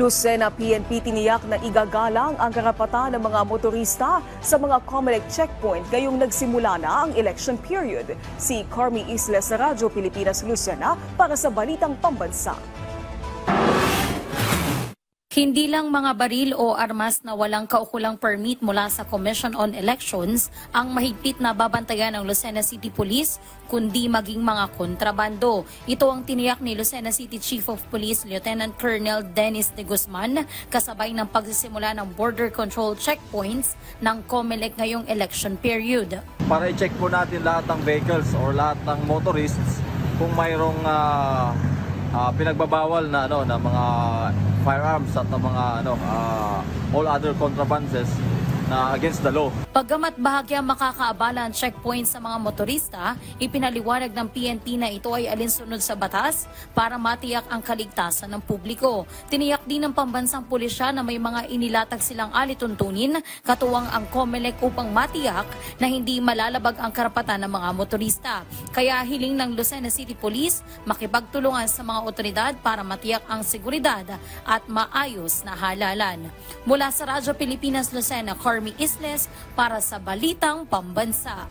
Lucena PNP tiniyak na igagalang ang karapatan ng mga motorista sa mga COMELEC checkpoint ngayong nagsimula na ang election period. Si Carmi Isles sa Radyo Pilipinas Lucena para sa Balitang Pambansa. Hindi lang mga baril o armas na walang kaukulang permit mula sa Commission on Elections ang mahigpit na babantayan ng Lucena City Police, kundi maging mga kontrabando. Ito ang tiniyak ni Lucena City Chief of Police Lieutenant Colonel Dennis de Guzman kasabay ng pagsisimula ng border control checkpoints ng COMELEC ngayong election period. Para i-check po natin lahat ng vehicles or lahat ng motorists kung mayroong pinagbabawal na na mga firearms at mga all other contrabands na against the law. Paggamat bahagya makakaabala ang checkpoint sa mga motorista, ipinaliwanag ng PNP na ito ay alinsunod sa batas para matiyak ang kaligtasan ng publiko. Tiniyak din ng pambansang pulisya na may mga inilatag silang alituntunin, katuwang ang COMELEC upang matiyak na hindi malalabag ang karapatan ng mga motorista. Kaya hiling ng Lucena City Police makipagtulungan sa mga otoridad para matiyak ang seguridad at maayos na halalan. Mula sa Radyo Pilipinas Lucena, Carmi Isles para sa Balitang Pambansa.